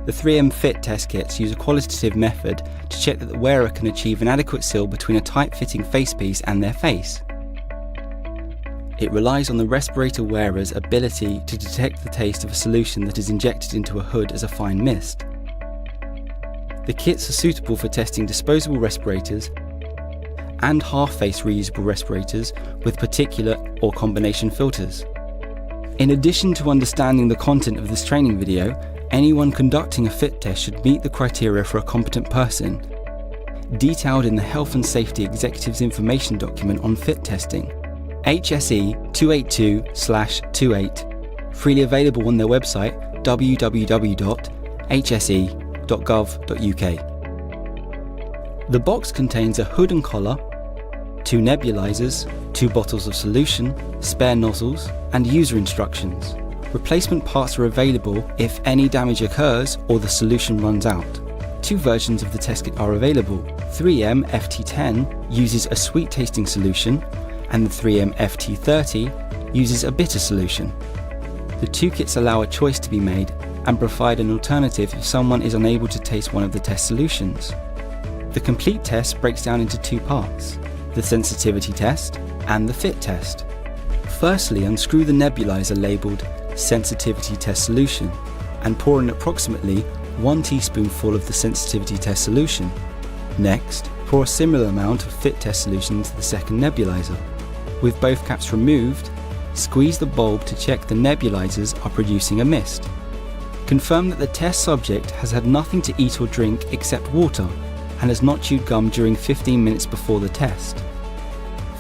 The 3M Fit test kits use a qualitative method to check that the wearer can achieve an adequate seal between a tight-fitting facepiece and their face. It relies on the respirator wearer's ability to detect the taste of a solution that is injected into a hood as a fine mist. The kits are suitable for testing disposable respirators and half-face reusable respirators with particulate or combination filters. In addition to understanding the content of this training video, anyone conducting a fit test should meet the criteria for a competent person, detailed in the Health and Safety Executives Information Document on Fit Testing, HSE 282/28, freely available on their website www.hse.gov.uk. The box contains a hood and collar, 2 nebulizers, 2 bottles of solution, spare nozzles, and user instructions. Replacement parts are available if any damage occurs or the solution runs out. 2 versions of the test kit are available. 3M FT10 uses a sweet tasting solution, and the 3M FT30 uses a bitter solution. The 2 kits allow a choice to be made and provide an alternative if someone is unable to taste one of the test solutions. The complete test breaks down into 2 parts: the sensitivity test and the fit test. Firstly, unscrew the nebulizer labelled sensitivity test solution and pour in approximately 1 teaspoonful of the sensitivity test solution. Next, pour a similar amount of fit test solution into the second nebulizer. With both caps removed, squeeze the bulb to check the nebulizers are producing a mist. Confirm that the test subject has had nothing to eat or drink except water and has not chewed gum during 15 minutes before the test.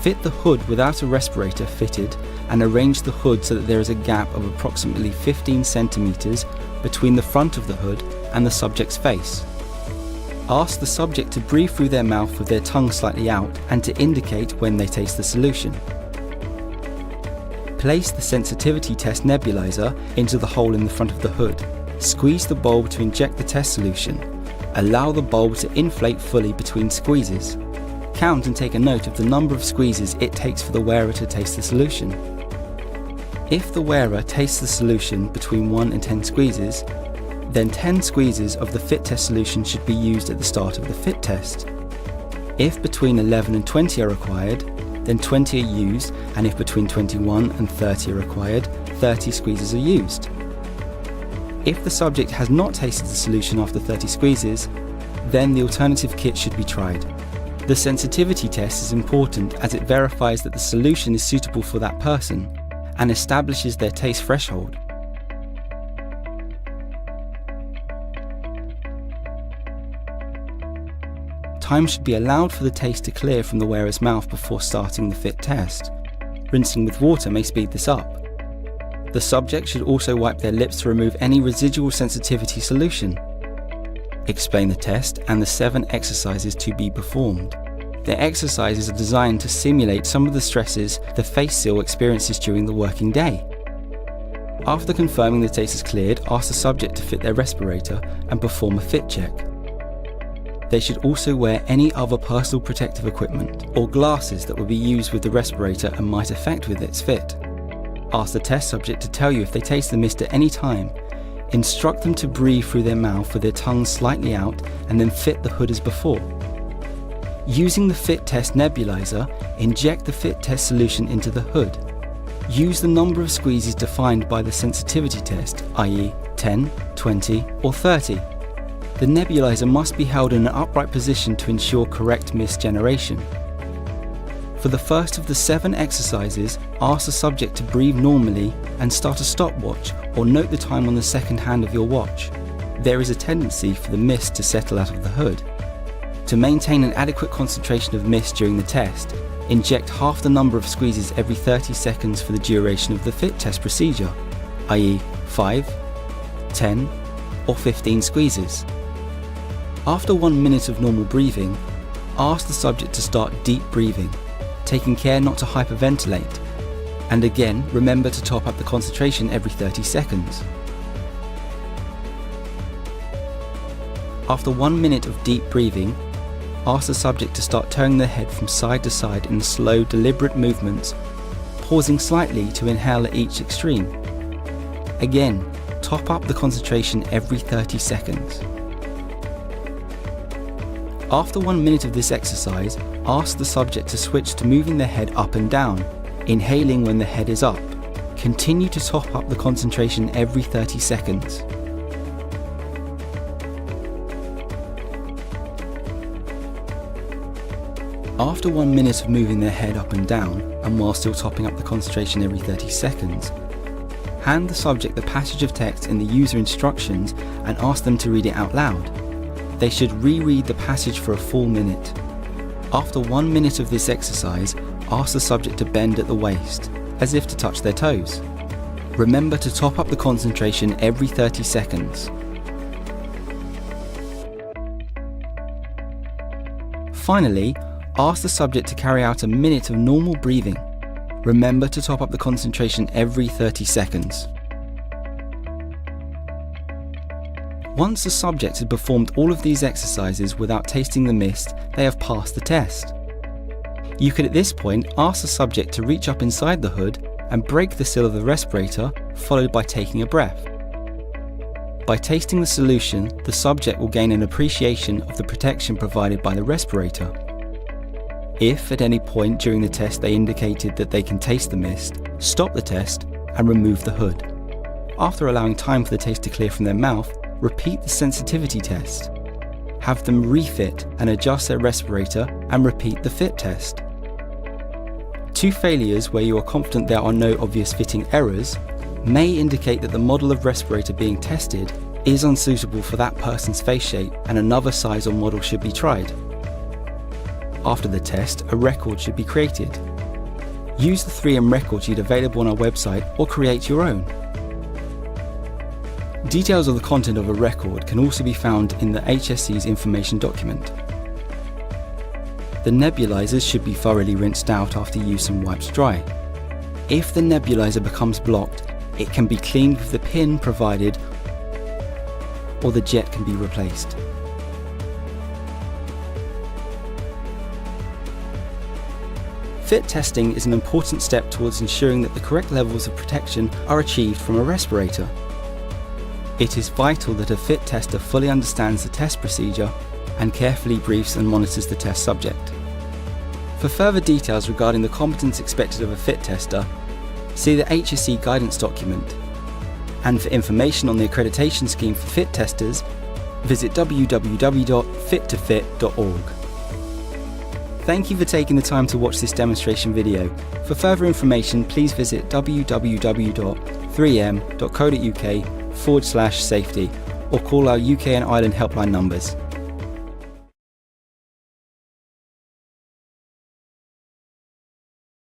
Fit the hood without a respirator fitted and arrange the hood so that there is a gap of approximately 15 centimeters between the front of the hood and the subject's face. Ask the subject to breathe through their mouth with their tongue slightly out and to indicate when they taste the solution. Place the sensitivity test nebulizer into the hole in the front of the hood. Squeeze the bulb to inject the test solution. Allow the bulb to inflate fully between squeezes. Count and take a note of the number of squeezes it takes for the wearer to taste the solution. If the wearer tastes the solution between 1 and 10 squeezes, then 10 squeezes of the fit test solution should be used at the start of the fit test. If between 11 and 20 are required, then 20 are used, and if between 21 and 30 are required, 30 squeezes are used. If the subject has not tasted the solution after 30 squeezes, then the alternative kit should be tried. The sensitivity test is important as it verifies that the solution is suitable for that person and establishes their taste threshold. Time should be allowed for the taste to clear from the wearer's mouth before starting the fit test. Rinsing with water may speed this up. The subject should also wipe their lips to remove any residual sensitivity solution. Explain the test and the 7 exercises to be performed. The exercises are designed to simulate some of the stresses the face seal experiences during the working day. After confirming the taste is cleared, ask the subject to fit their respirator and perform a fit check. They should also wear any other personal protective equipment or glasses that will be used with the respirator and might affect with its fit. Ask the test subject to tell you if they taste the mist at any time. Instruct them to breathe through their mouth with their tongue slightly out and then fit the hood as before. Using the fit test nebulizer, inject the fit test solution into the hood. Use the number of squeezes defined by the sensitivity test, i.e. 10, 20 or 30. The nebulizer must be held in an upright position to ensure correct mist generation. For the first of the 7 exercises, ask the subject to breathe normally and start a stopwatch or note the time on the second hand of your watch. There is a tendency for the mist to settle out of the hood. To maintain an adequate concentration of mist during the test, inject half the number of squeezes every 30 seconds for the duration of the fit test procedure, i.e. 5, 10 or 15 squeezes. After 1 minute of normal breathing, ask the subject to start deep breathing, taking care not to hyperventilate, and again remember to top up the concentration every 30 seconds. After 1 minute of deep breathing, ask the subject to start turning their head from side to side in slow, deliberate movements, pausing slightly to inhale at each extreme. Again, top up the concentration every 30 seconds. After 1 minute of this exercise, ask the subject to switch to moving their head up and down, inhaling when the head is up. Continue to top up the concentration every 30 seconds. After 1 minute of moving their head up and down, and while still topping up the concentration every 30 seconds, hand the subject the passage of text in the user instructions and ask them to read it out loud. They should reread the passage for a full minute. After 1 minute of this exercise, ask the subject to bend at the waist, as if to touch their toes. Remember to top up the concentration every 30 seconds. Finally, ask the subject to carry out a minute of normal breathing. Remember to top up the concentration every 30 seconds. Once the subject has performed all of these exercises without tasting the mist, they have passed the test. You could at this point ask the subject to reach up inside the hood and break the seal of the respirator, followed by taking a breath. By tasting the solution, the subject will gain an appreciation of the protection provided by the respirator. If at any point during the test they indicated that they can taste the mist, stop the test and remove the hood. After allowing time for the taste to clear from their mouth, repeat the sensitivity test. Have them refit and adjust their respirator and repeat the fit test. 2 failures where you are confident there are no obvious fitting errors may indicate that the model of respirator being tested is unsuitable for that person's face shape and another size or model should be tried. After the test, a record should be created. Use the 3M record sheet available on our website or create your own. Details of the content of a record can also be found in the HSC's information document. The nebulizers should be thoroughly rinsed out after use and wiped dry. If the nebulizer becomes blocked, it can be cleaned with the pin provided or the jet can be replaced. Fit testing is an important step towards ensuring that the correct levels of protection are achieved from a respirator. It is vital that a fit tester fully understands the test procedure and carefully briefs and monitors the test subject. For further details regarding the competence expected of a fit tester, see the HSC guidance document. And for information on the accreditation scheme for fit testers, visit www.fittofit.org. Thank you for taking the time to watch this demonstration video. For further information, please visit www.3m.co.uk/safety or call our UK and Ireland helpline numbers.